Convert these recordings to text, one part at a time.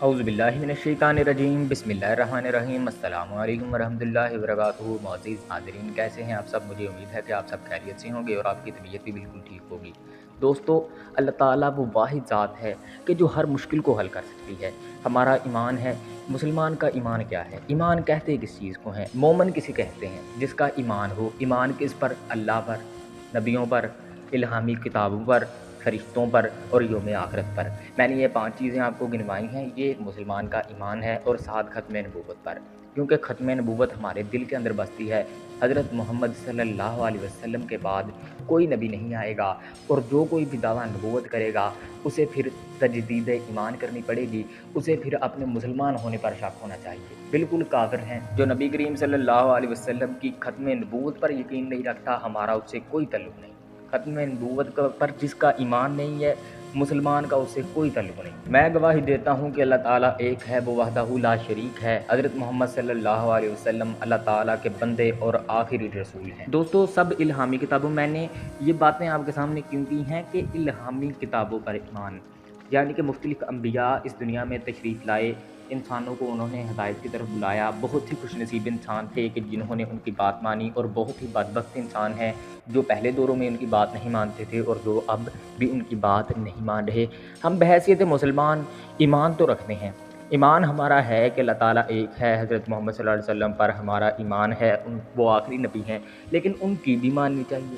औज़ुबिल्लाहिमिनश्शैतानिर्रजीम बिस्मिल्लाहिर्रहमानिर्रहीम अस्सलामु अलैकुम वरहमतुल्लाहि वबरकातुहू। मोअज़्ज़िज़ हाज़रीन, कैसे हैं आप सब? मुझे उम्मीद है कि आप सब खैरियत से होंगे और आपकी तबीयत भी बिल्कुल ठीक होगी। दोस्तों, अल्लाह ताला वो वाहिद ज़ात है कि जो हर मुश्किल को हल कर सकती है। हमारा ईमान है। मुसलमान का ईमान क्या है? ईमान कहते किस चीज़ को हैं? मोमन किसे कहते हैं? जिसका ईमान हो। ईमान किस पर? अल्लाह पर, नबियों पर, इल्हामी किताबों पर, फरिश्तों पर और यौम आखिरत पर। मैंने ये 5 चीज़ें आपको गिनवाई हैं। ये एक मुसलमान का ईमान है और साथ ख़त्म नबूवत पर, क्योंकि ख़त्म नबूवत हमारे दिल के अंदर बसती है। हज़रत मोहम्मद सल्लल्लाहु अलैहि वसल्लम के बाद कोई नबी नहीं आएगा और जो कोई भी दावा नबूवत करेगा उसे फिर तजदीद ईमान करनी पड़ेगी, उसे फिर अपने मुसलमान होने पर शक होना चाहिए। बिल्कुल काफ़िर हैं जो नबी करीम सल्लल्लाहु अलैहि वसल्लम की ख़त्म नबूवत पर यकीन नहीं रखता, हमारा उससे कोई तल्लुक़ नहीं। ख़त्म नबूवत पर जिसका ईमान नहीं है, मुसलमान का उससे कोई तल्लुक़ नहीं। मैं गवाही देता हूँ कि अल्लाह ताला एक है, वो वहदहू ला शरीक है। हज़रत मोहम्मद सल्लल्लाहु अलैहि वसल्लम अल्लाह ताला के बंदे और आखिरी रसूल हैं। दोस्तों, सब इल्हामी किताबों, मैंने ये बातें आपके सामने क्यों की हैं कि इल्हामी किताबों पर ईमान, यानी कि मुख्तलिफ़ अंबिया इस दुनिया में तशरीफ़ लाए, इंसानों को उन्होंने हिदायत की तरफ बुलाया। बहुत ही खुशनसीब इंसान थे कि जिन्होंने उनकी बात मानी, और बहुत ही बदबख्त इंसान हैं जो पहले दौरों में उनकी बात नहीं मानते थे और जो अब भी उनकी बात नहीं मान रहे। हम बहैसियत मुसलमान ईमान तो रखते हैं। ईमान हमारा है कि अल्लाह ताला एक है, हज़रत मोहम्मद सल्लल्लाहु अलैहि वसल्लम पर हमारा ईमान है, वो आखिरी नबी हैं, लेकिन उनकी भी माननी चाहिए।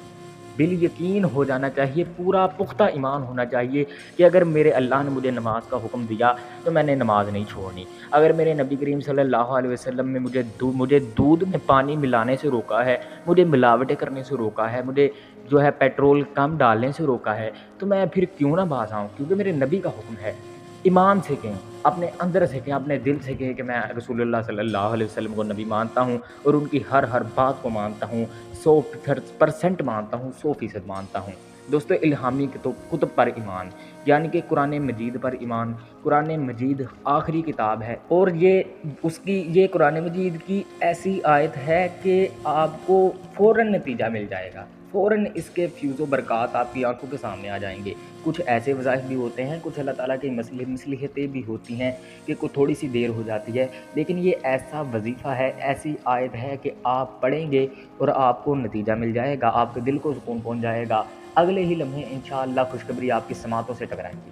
बिल यकीन हो जाना चाहिए, पूरा पुख्ता ईमान होना चाहिए कि अगर मेरे अल्लाह ने मुझे नमाज का हुक्म दिया तो मैंने नमाज नहीं छोड़नी। अगर मेरे नबी करीम सल्लल्लाहु अलैहि वसल्लम ने मुझे दूध में पानी मिलाने से रोका है, मुझे मिलावटें करने से रोका है, मुझे जो है पेट्रोल कम डालने से रोका है, तो मैं फिर क्यों ना बाज़ आऊँ, क्योंकि मेरे नबी का हुक्म है। ईमान से कहें, अपने अंदर से कहें, अपने दिल से कहें कि मैं रसूलुल्लाह सल्लल्लाहु अलैहि वसल्लम को नबी मानता हूँ और उनकी हर बात को मानता हूँ, 100% मानता हूँ, 100% मानता हूँ। दोस्तों, इल्हामी कुतुब पर ईमान, यानी कि कुरान मजीद पर ईमान। कुरान मजीद आखिरी किताब है और ये कुरान मजीद की ऐसी आयत है कि आपको फ़ौरन नतीजा मिल जाएगा, फ़ौरन इसके फ्यूज़ व बरक़ात आपकी आंखों के सामने आ जाएंगे। कुछ ऐसे वज़ाइफ भी होते हैं, कुछ अल्लाह ताला की मसलिहतें भी होती हैं कि कुछ थोड़ी सी देर हो जाती है, लेकिन ये ऐसा वजीफ़ा है, ऐसी आयत है कि आप पढ़ेंगे और आपको नतीजा मिल जाएगा, आपके दिल को सुकून पहुँच जाएगा। अगले ही लम्हे इंशाअल्लाह खुशखबरी आपकी समातों से टकराएंगी,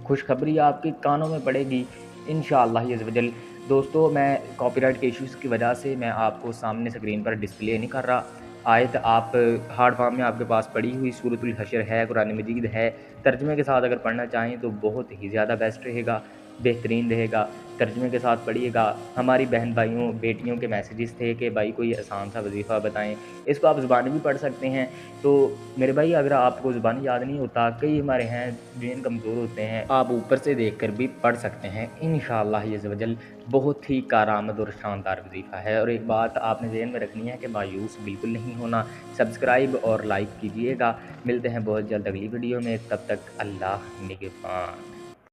खुशखबरी आपके कानों में पड़ेगी इंशाअल्लाह अज़्ज़ वजल। दोस्तों, मैं कॉपीराइट के इश्यूज़ की वजह से मैं आपको सामने स्क्रीन पर डिस्प्ले नहीं कर रहा। आयत आप हार्ड फॉर्म में आपके पास पड़ी हुई सूरतुल हशर है, कुरान मजीद है। तर्जुमे के साथ अगर पढ़ना चाहें तो बहुत ही ज़्यादा बेस्ट रहेगा, बेहतरीन रहेगा। तर्जुमे के साथ पढ़िएगा। हमारी बहन भाइयों बेटियों के मैसेजेस थे कि भाई कोई आसान सा वजीफ़ा बताएं, इसको आप ज़ुबानी भी पढ़ सकते हैं। तो मेरे भाई, अगर आपको ज़ुबानी याद नहीं होता, कई हमारे हैं ब्रेन कमज़ोर होते हैं, आप ऊपर से देख कर भी पढ़ सकते हैं इंशाअल्लाह अज़्ज़ वजल। बहुत ही कारआमद और शानदार वजीफ़ा है। और एक बात आपने ज़हन में रखनी है कि मायूस बिल्कुल नहीं होना। सब्सक्राइब और लाइक कीजिएगा। मिलते हैं बहुत जल्द अगली वीडियो में, तब तक अल्लाह निगहबान।